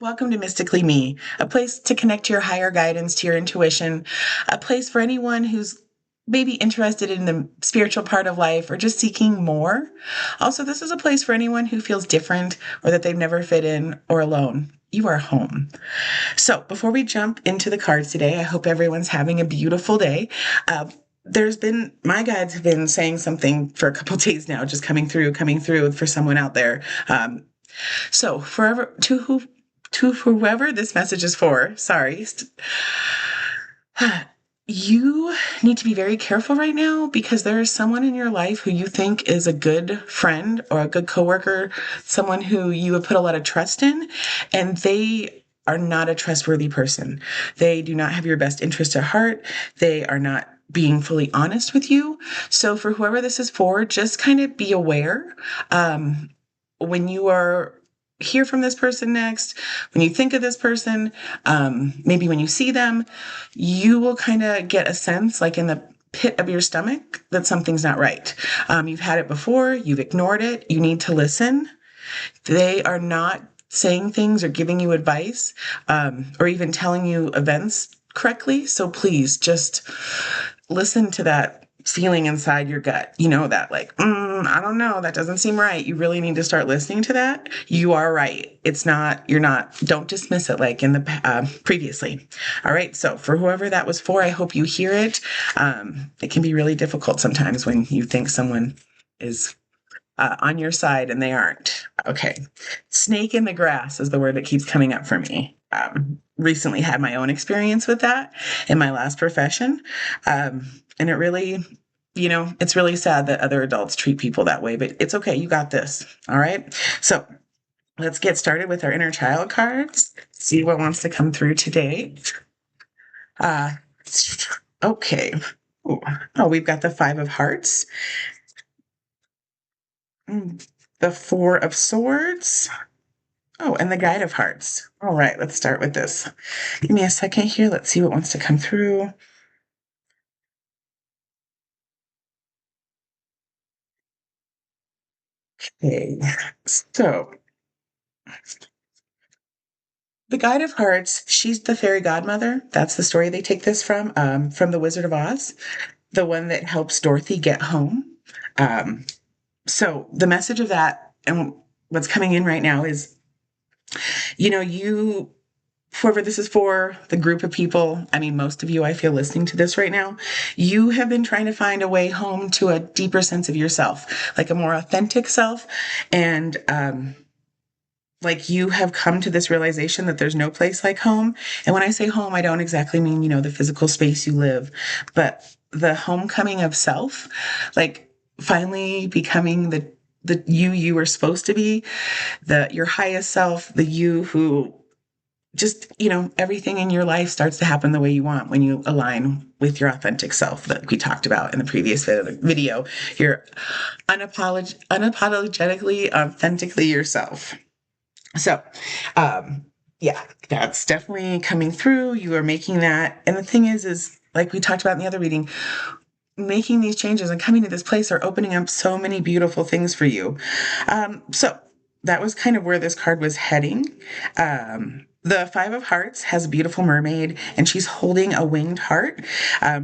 Welcome to Mystically Me, a place to connect to your higher guidance, to your intuition, a place for anyone who's maybe interested in the spiritual part of life or just seeking more. Also, this is a place for anyone who feels different or that they've never fit in or alone. You are home. So, before we jump into the cards today, I hope everyone's having a beautiful day. My guides have been saying something for a couple days now, just coming through for someone out there. So, forever to whoever this message is for, sorry, you need to be very careful right now because there is someone in your life who you think is a good friend or a good coworker, someone who you have put a lot of trust in, and they are not a trustworthy person. They do not have your best interest at heart. They are not being fully honest with you. So for whoever this is for, just kind of be aware. When you are hear from this person next, when you think of this person, maybe when you see them, you will kind of get a sense, like in the pit of your stomach, that something's not right. You've had it before, you've ignored it, you need to listen. They are not saying things or giving you advice, or even telling you events correctly. So please just listen to that feeling inside your gut, that like, I don't know, that doesn't seem right. You really need to start listening to that. You are right. Don't dismiss it like in the previously. All right. So for whoever that was for, I hope you hear it. It can be really difficult sometimes when you think someone is on your side and they aren't. Okay. Snake in the grass is the word that keeps coming up for me. Recently had my own experience with that in my last profession. And it really, it's really sad that other adults treat people that way, but it's okay. You got this. All right. So let's get started with our inner child cards. See what wants to come through today. Okay. Ooh. Oh, we've got the 5 of Hearts. The 4 of Swords. Oh, and the Guide of Hearts. All right, let's start with this. Give me a second here. Let's see what wants to come through. Okay, so the Guide of Hearts, she's the fairy godmother. That's the story they take this from The Wizard of Oz, the one that helps Dorothy get home. So the message of that and what's coming in right now is, whoever this is for, the group of people, I mean, most of you, I feel, listening to this right now, you have been trying to find a way home to a deeper sense of yourself, like a more authentic self. And, like you have come to this realization that there's no place like home. And when I say home, I don't exactly mean, the physical space you live, but the homecoming of self, like finally becoming the you were supposed to be, your highest self, the you who just, everything in your life starts to happen the way you want when you align with your authentic self that we talked about in the previous video. You're unapologetically, authentically yourself. So, yeah, that's definitely coming through. You are making that. And the thing is like we talked about in the other reading, making these changes and coming to this place are opening up so many beautiful things for you. So that was kind of where this card was heading. The 5 of Hearts has a beautiful mermaid and she's holding a winged heart.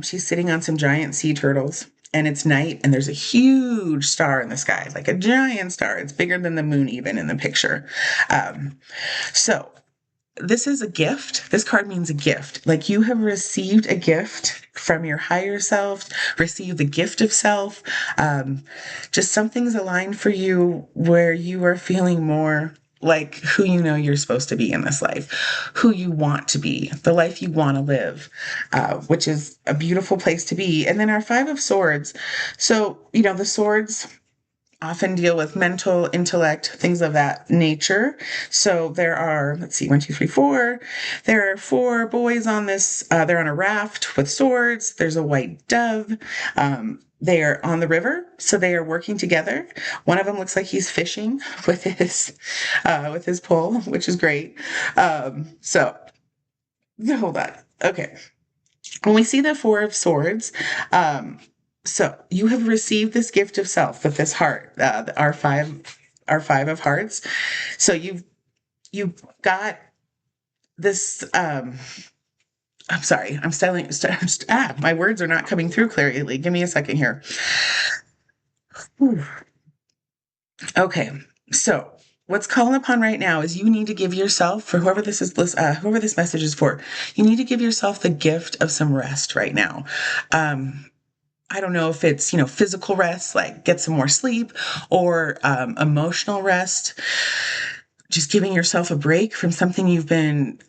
She's sitting on some giant sea turtles. And it's night, and there's a huge star in the sky, like a giant star. It's bigger than the moon, even in the picture. So this is a gift. This card means a gift. Like you have received a gift from your higher self, received the gift of self. Just something's aligned for you where you are feeling more like who you're supposed to be in this life, who you want to be, the life you want to live, which is a beautiful place to be. And then our 5 of Swords. So, the swords often deal with mental, intellect, things of that nature. So there are, let's see, 1, 2, 3, 4. There are 4 boys on this. They're on a raft with swords. There's a white dove. They are on the river, so they are working together. One of them looks like he's fishing with his pole, which is great. So hold on. Okay. When we see the 4 of Swords, so you have received this gift of self with this heart, our 5 of Hearts. So you've got this I'm sorry, I'm styling my words are not coming through clearly. Give me a second here. Whew. Okay. So what's called upon right now is you need to give yourself, for whoever this is, whoever this message is for, you need to give yourself the gift of some rest right now. I don't know if it's, physical rest, like get some more sleep, or emotional rest, just giving yourself a break from something you've been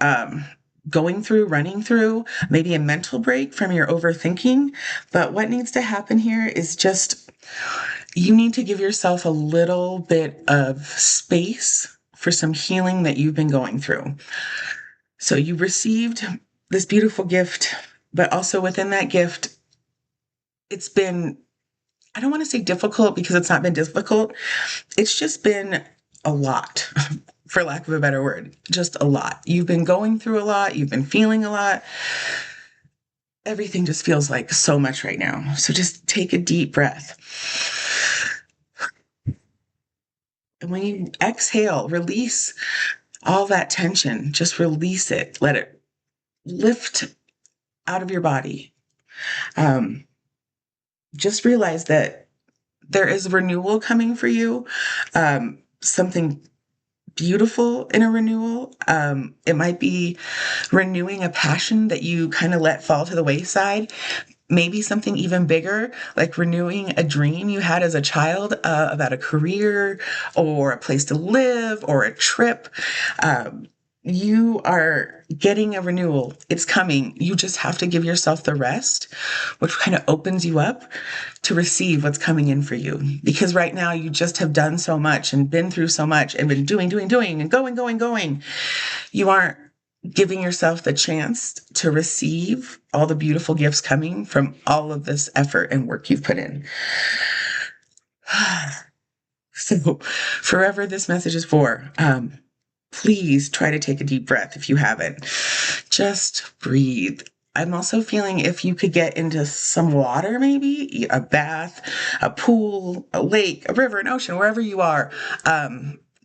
going through, running through, maybe a mental break from your overthinking. But what needs to happen here is just you need to give yourself a little bit of space for some healing that you've been going through. So you received this beautiful gift, but also within that gift, it's been, I don't want to say difficult because it's not been difficult. It's just been a lot, for lack of a better word, just a lot. You've been going through a lot. You've been feeling a lot. Everything just feels like so much right now. So just take a deep breath. And when you exhale, release all that tension. Just release it. Let it lift out of your body. Um, just realize that there is renewal coming for you. Something beautiful in a renewal. It might be renewing a passion that you kind of let fall to the wayside. Maybe something even bigger, like renewing a dream you had as a child about a career or a place to live or a trip. You are getting a renewal. It's coming. You just have to give yourself the rest, which kind of opens you up to receive what's coming in for you. Because right now you just have done so much and been through so much and been doing and going. You aren't giving yourself the chance to receive all the beautiful gifts coming from all of this effort and work you've put in. So, forever this message is for, please try to take a deep breath if you haven't. Just breathe. I'm also feeling if you could get into some water, maybe a bath, a pool, a lake, a river, an ocean, wherever you are,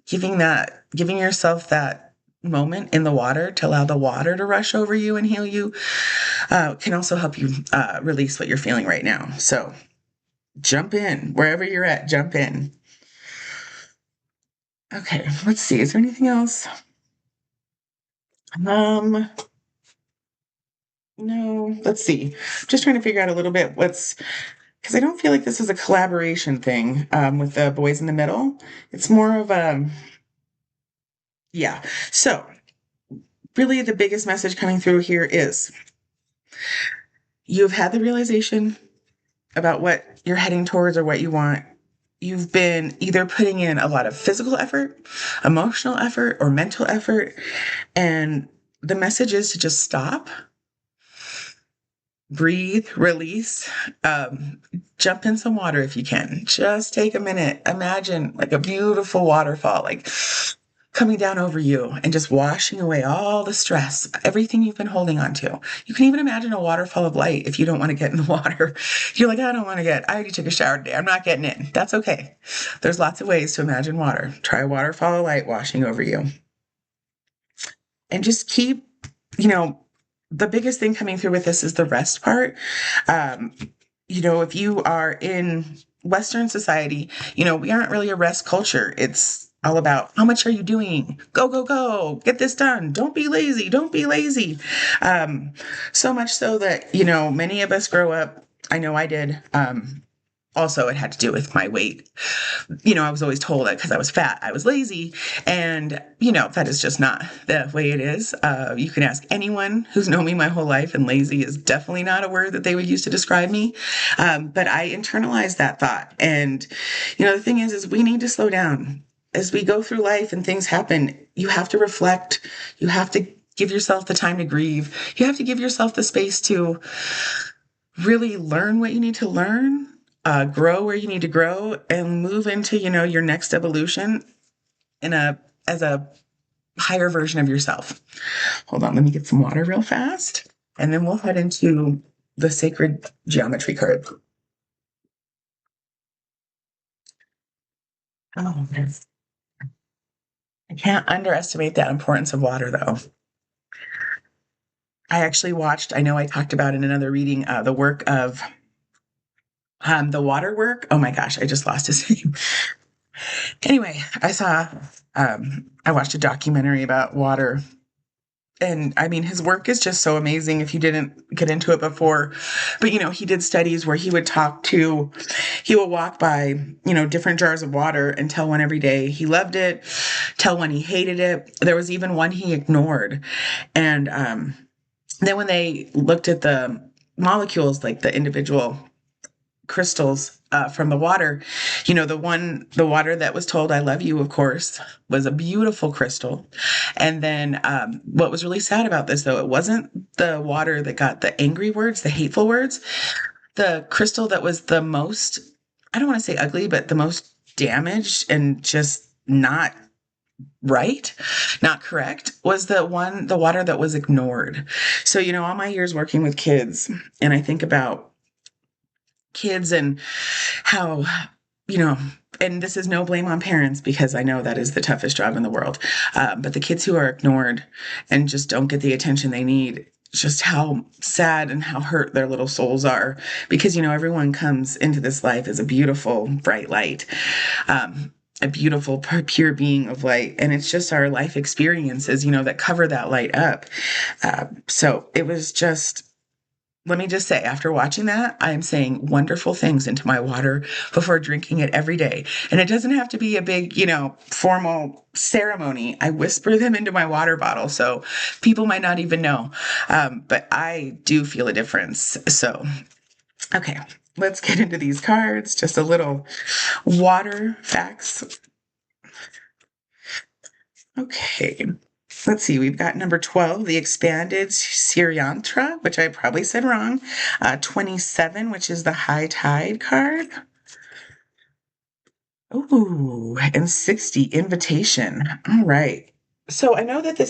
giving yourself that moment in the water to allow the water to rush over you and heal you can also help you release what you're feeling right now. So jump in wherever you're at, jump in. Okay, let's see. Is there anything else? No, let's see. Just trying to figure out a little bit because I don't feel like this is a collaboration thing with the boys in the middle. It's more of yeah. So really the biggest message coming through here is you've had the realization about what you're heading towards or what you want. You've been either putting in a lot of physical effort, emotional effort, or mental effort. And the message is to just stop, breathe, release, jump in some water if you can. Just take a minute. Imagine like a beautiful waterfall, like coming down over you and just washing away all the stress, everything you've been holding on to. You can even imagine a waterfall of light if you don't want to get in the water. You're like, I don't want to I already took a shower today. I'm not getting in. That's okay. There's lots of ways to imagine water. Try a waterfall of light washing over you. And just keep, the biggest thing coming through with this is the rest part. Um, if you are in Western society, we aren't really a rest culture. It's all about how much are you doing? Go, go, go. Get this done. Don't be lazy. Don't be lazy. So much so that, many of us grow up. I know I did. Also, it had to do with my weight. I was always told that because I was fat, I was lazy. And, that is just not the way it is. You can ask anyone who's known me my whole life, and lazy is definitely not a word that they would use to describe me. But I internalized that thought. And, the thing is we need to slow down. As we go through life and things happen, you have to reflect. You have to give yourself the time to grieve. You have to give yourself the space to really learn what you need to learn, grow where you need to grow, and move into, your next evolution as a higher version of yourself. Hold on, let me get some water real fast, and then we'll head into the sacred geometry card. Oh, I can't underestimate that importance of water, though. I actually watched, I know I talked about in another reading, the work of the water work. Oh my gosh, I just lost his name. Anyway, I watched a documentary about water. And I mean, his work is just so amazing if you didn't get into it before. But, he did studies where he would walk by, different jars of water and tell one every day he loved it, tell one he hated it. There was even one he ignored. And then when they looked at the molecules, like the individual crystals from the water, the water that was told "I love you," of course, was a beautiful crystal. And then what was really sad about this, though, it wasn't the water that got the angry words, the hateful words. The crystal that was the most, I don't want to say ugly, but the most damaged and just not right, not correct, was the water that was ignored. So, all my years working with kids, and I think about kids and how, and this is no blame on parents, because I know that is the toughest job in the world. But the kids who are ignored and just don't get the attention they need, just how sad and how hurt their little souls are, because, everyone comes into this life as a beautiful, bright light. A beautiful, pure being of light. And it's just our life experiences, that cover that light up. So it was just, let me just say, after watching that, I am saying wonderful things into my water before drinking it every day. And it doesn't have to be a big, formal ceremony. I whisper them into my water bottle, so people might not even know. But I do feel a difference. So, okay, let's get into these cards. Just a little water facts. Okay. Let's see, we've got number 12, the expanded Siriantra, which I probably said wrong. 27, which is the high tide card. Ooh, and 60, invitation. All right. So I know that the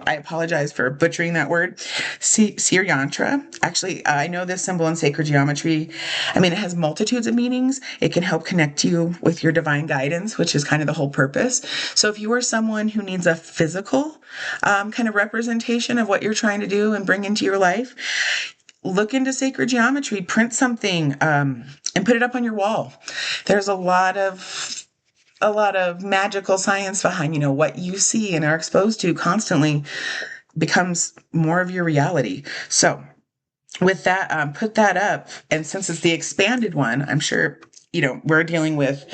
I apologize for butchering that word. Siriantra. Actually, I know this symbol in sacred geometry. I mean, it has multitudes of meanings. It can help connect you with your divine guidance, which is kind of the whole purpose. So if you are someone who needs a physical kind of representation of what you're trying to do and bring into your life, look into sacred geometry, print something, and put it up on your wall. There's a lot of magical science behind, what you see and are exposed to constantly becomes more of your reality. So with that, put that up. And since it's the expanded one, I'm sure, we're dealing with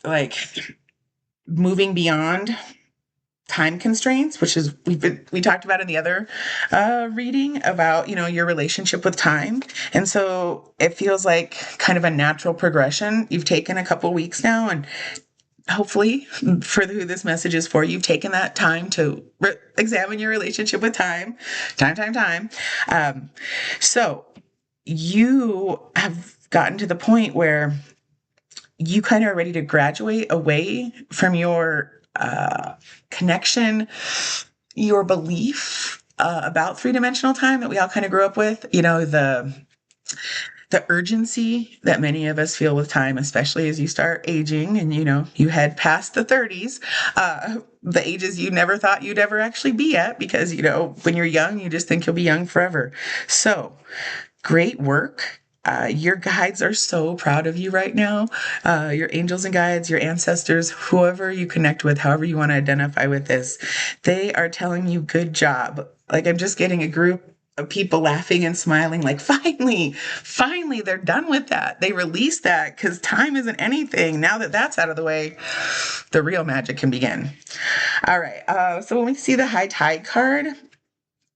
like moving beyond time constraints, which is we talked about in the other reading about, your relationship with time. And so it feels like kind of a natural progression. You've taken a couple weeks now, and hopefully for who this message is for, you've taken that time to examine your relationship with time. So you have gotten to the point where you kind of are ready to graduate away from your connection, your belief about three-dimensional time that we all kind of grew up with, the urgency that many of us feel with time, especially as you start aging and, you head past the 30s, the ages you never thought you'd ever actually be at, because, when you're young, you just think you'll be young forever. So great work. Your guides are so proud of you right now. Your angels and guides, your ancestors, whoever you connect with, however you want to identify with this, they are telling you good job. Like, I'm just getting a group of people laughing and smiling, like, finally, they're done with that. They released that because time isn't anything. Now that that's out of the way, the real magic can begin. All right. So when we see the high tide card,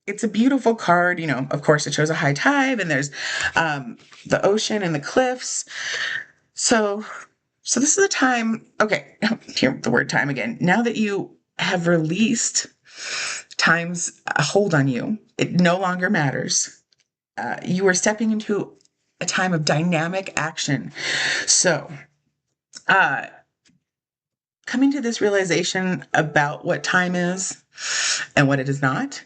it's a beautiful card. Of course, it shows a high tide, and there's the ocean and the cliffs. So this is a time. Okay, here the word time again. Now that you have released time's hold on you, it no longer matters. You are stepping into a time of dynamic action. So, coming to this realization about what time is and what it is not.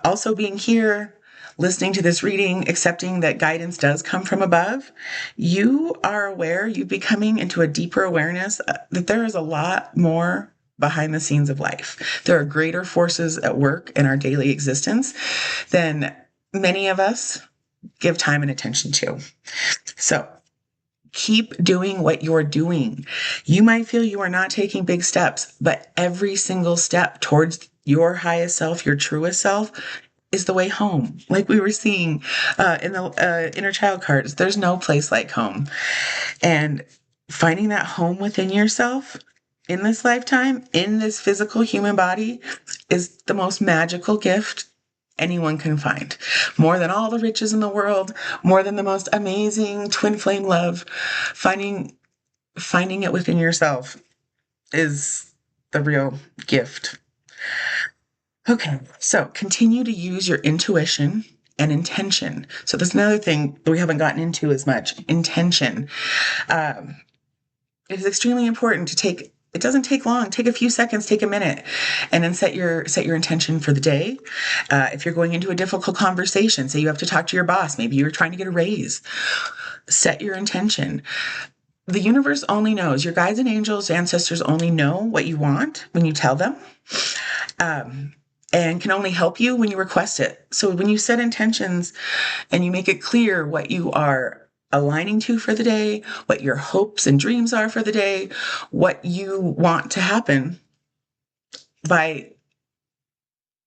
Also being here, listening to this reading, accepting that guidance does come from above, you are aware, you're becoming into a deeper awareness that there is a lot more behind the scenes of life. There are greater forces at work in our daily existence than many of us give time and attention to. So keep doing what you're doing. You might feel you are not taking big steps, but every single step towards your highest self, your truest self, is the way home. Like we were seeing in the inner child cards, there's no place like home. And finding that home within yourself in this lifetime, in this physical human body, is the most magical gift anyone can find. More than all the riches in the world, more than the most amazing twin flame love, finding it within yourself is the real gift. Okay, so continue to use your intuition and intention. So that's another thing that we haven't gotten into as much. Intention. It is extremely important to take. It doesn't take long. Take a few seconds, take a minute, and then set your intention for the day. If you're going into a difficult conversation, say you have to talk to your boss, maybe you're trying to get a raise, set your intention. The universe only knows, your guides and angels, ancestors only know what you want when you tell them, and can only help you when you request it. So when you set intentions and you make it clear what you are aligning to for the day, what your hopes and dreams are for the day, what you want to happen, by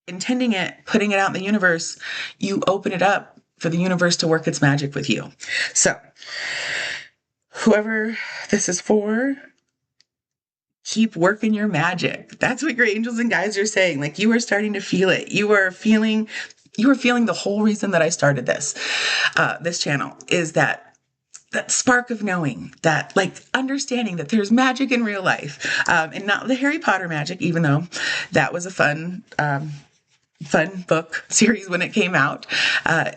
intending it, putting it out in the universe, you open it up for the universe to work its magic with you. So whoever this is for, keep working your magic. That's what your angels and guides are saying. Like, you are starting to feel it. You are feeling the whole reason that I started this channel is that spark of knowing, that like understanding that there's magic in real life, and not the Harry Potter magic, even though that was a fun book series when it came out.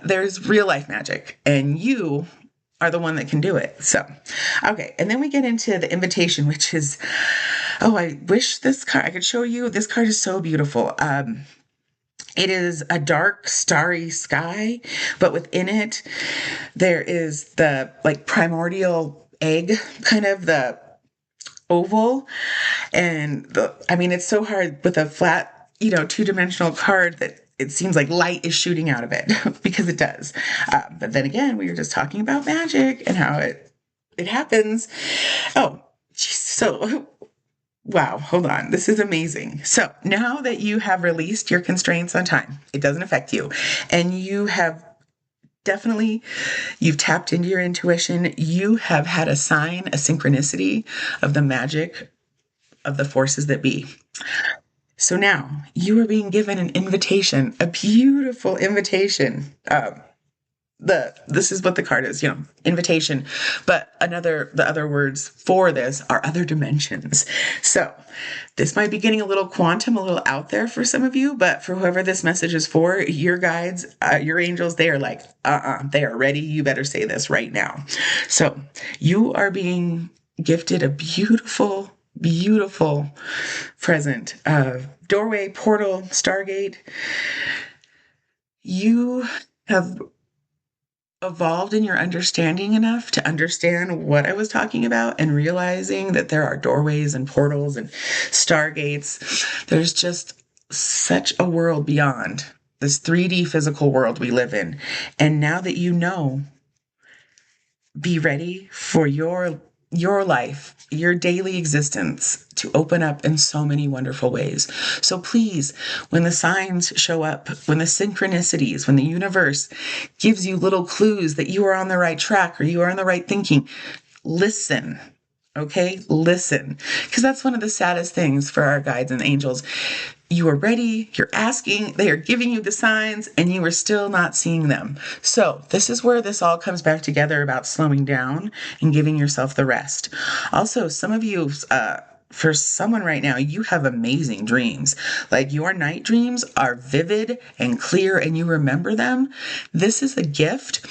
There's real life magic, and you are the one that can do it. So, okay. And then we get into the invitation, which is, I wish this card, I could show you. This card is so beautiful. It is a dark, starry sky, but within it, there is the like primordial egg, kind of the oval. And it's so hard with a flat, two-dimensional card that it seems like light is shooting out of it because it does. But then again, we were just talking about magic and how it happens. Oh, geez, so wow, hold on. This is amazing. So now that you have released your constraints on time, it doesn't affect you, and you have you've tapped into your intuition, you have had a sign, a synchronicity of the magic of the forces that be. So now you are being given an invitation, a beautiful invitation. This is what the card is, invitation. But the other words for this are other dimensions. So this might be getting a little quantum, a little out there for some of you, but for whoever this message is for, your guides, your angels, they are like, they are ready. You better say this right now. So you are being gifted a beautiful, beautiful present of doorway, portal, stargate. You have evolved in your understanding enough to understand what I was talking about, and realizing that there are doorways and portals and stargates. There's just such a world beyond this 3D physical world we live in. And now that you know, be ready for your life, your daily existence to open up in so many wonderful ways. So please, when the signs show up, when the synchronicities, when the universe gives you little clues that you are on the right track or you are on the right thinking, listen. Okay? Listen. Because that's one of the saddest things for our guides and angels. You are ready, you're asking, they are giving you the signs, and you are still not seeing them. So this is where this all comes back together about slowing down and giving yourself the rest. Also, some of you, for someone right now, you have amazing dreams. Like, your night dreams are vivid and clear, and you remember them. This is a gift.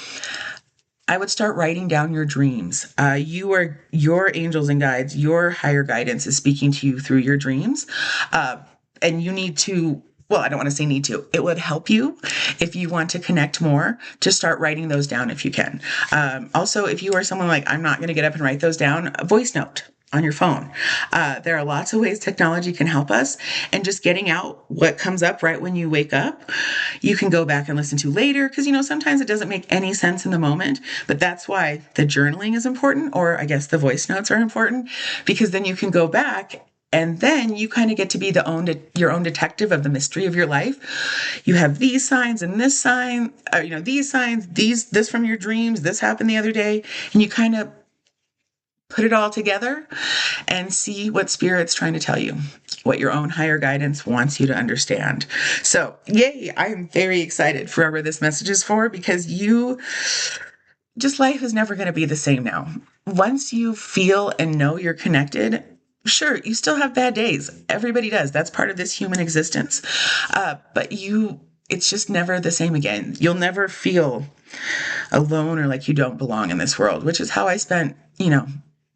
I would start writing down your dreams. Your angels and guides, your higher guidance is speaking to you through your dreams. And you need to, I don't want to say need to. It would help you if you want to connect more to start writing those down if you can. Also, if you are someone like, I'm not going to get up and write those down, a voice note. on your phone. There are lots of ways technology can help us, and just getting out what comes up right when you wake up, you can go back and listen to later, because sometimes it doesn't make any sense in the moment. But that's why the journaling is important, or I guess the voice notes are important, because then you can go back and then you kind of get to be your own detective of the mystery of your life. You have these signs and this sign, these signs, this from your dreams, this happened the other day, and you kind of put it all together and see what Spirit's trying to tell you, what your own higher guidance wants you to understand. So, yay, I'm very excited for whoever this message is for, because life is never going to be the same now. Once you feel and know you're connected, sure, you still have bad days. Everybody does. That's part of this human existence. But it's just never the same again. You'll never feel alone or like you don't belong in this world, which is how I spent,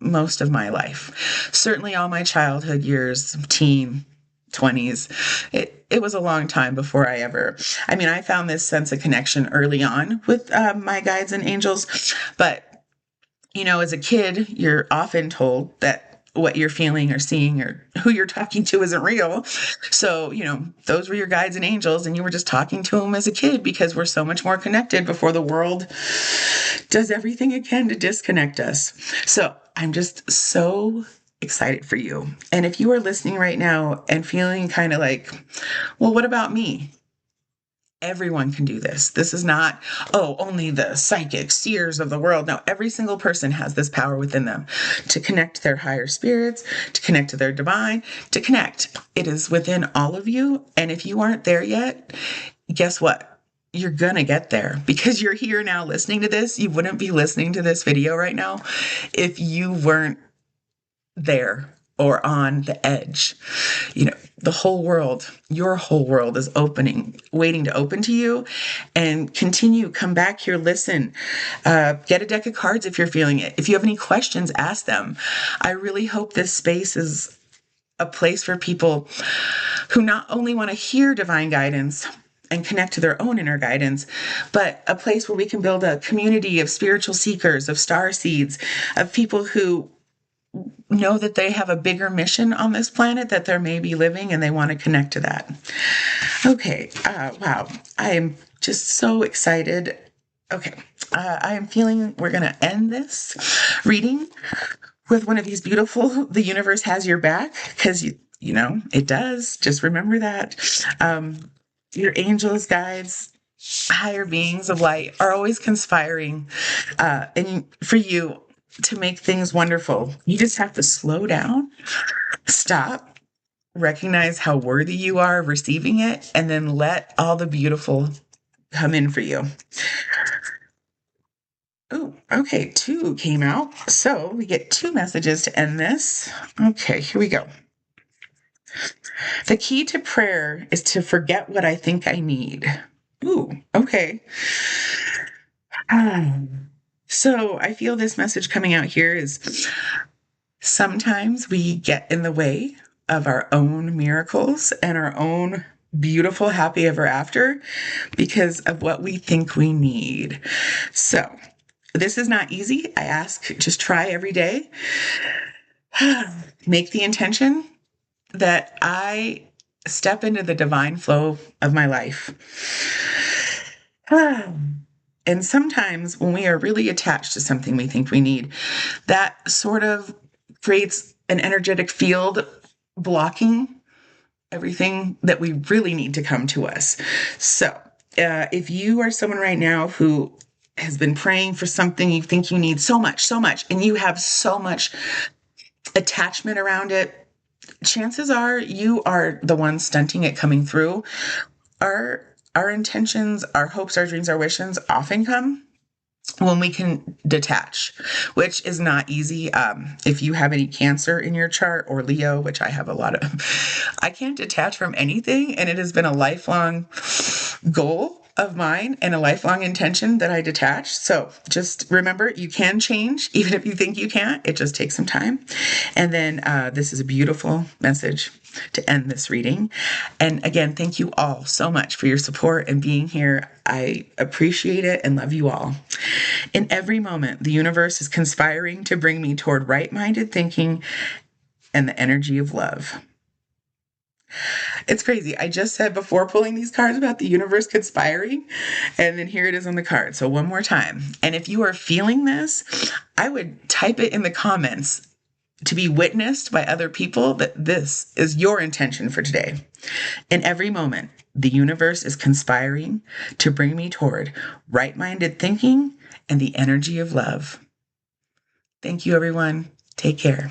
most of my life. Certainly all my childhood years, teen, 20s. It was a long time before I found this sense of connection early on with my guides and angels. But, as a kid, you're often told that what you're feeling or seeing or who you're talking to isn't real. So, those were your guides and angels, and you were just talking to them as a kid, because we're so much more connected before the world does everything it can to disconnect us. So I'm just so excited for you. And if you are listening right now and feeling kind of like, well, what about me? Everyone can do this. This is not, only the psychic seers of the world. No, every single person has this power within them to connect to their higher spirits, to connect to their divine, to connect. It is within all of you. And if you aren't there yet, guess what? You're going to get there, because you're here now listening to this. You wouldn't be listening to this video right now if you weren't there or on the edge. The whole world, your whole world is waiting to open to you, and come back here, listen, get a deck of cards if you're feeling it. If you have any questions, ask them. I really hope this space is a place for people who not only want to hear divine guidance and connect to their own inner guidance, but a place where we can build a community of spiritual seekers, of star seeds, of people who know that they have a bigger mission on this planet that they're maybe living, and they want to connect to that. Okay. Wow. I am just so excited. Okay. I am feeling we're going to end this reading with one of these beautiful, the universe has your back, because it does. Just remember that. Your angels, guides, higher beings of light are always conspiring and for you to make things wonderful. You just have to slow down, stop, recognize how worthy you are of receiving it, and then let all the beautiful come in for you. Oh, okay, 2 came out. So we get 2 messages to end this. Okay, here we go. The key to prayer is to forget what I think I need. Ooh, okay. So I feel this message coming out here is sometimes we get in the way of our own miracles and our own beautiful happy ever after because of what we think we need. So this is not easy. I ask, just try every day. Make the intention that I step into the divine flow of my life. And sometimes when we are really attached to something we think we need, that sort of creates an energetic field blocking everything that we really need to come to us. So if you are someone right now who has been praying for something you think you need so much, and you have so much attachment around it, chances are you are the one stunting it coming through. Our intentions, our hopes, our dreams, our wishes often come when we can detach, which is not easy. If you have any Cancer in your chart or Leo, which I have a lot of, I can't detach from anything. And it has been a lifelong goal of mine and a lifelong intention that I detached. So just remember, you can change, even if you think you can't. It just takes some time. And then this is a beautiful message to end this reading. And again, thank you all so much for your support and being here. I appreciate it and love you all. In every moment, the universe is conspiring to bring me toward right-minded thinking and the energy of love. It's crazy. I just said before pulling these cards about the universe conspiring, and then here it is on the card. So one more time. And if you are feeling this, I would type it in the comments to be witnessed by other people that this is your intention for today. In every moment, the universe is conspiring to bring me toward right-minded thinking and the energy of love. Thank you, everyone. Take care.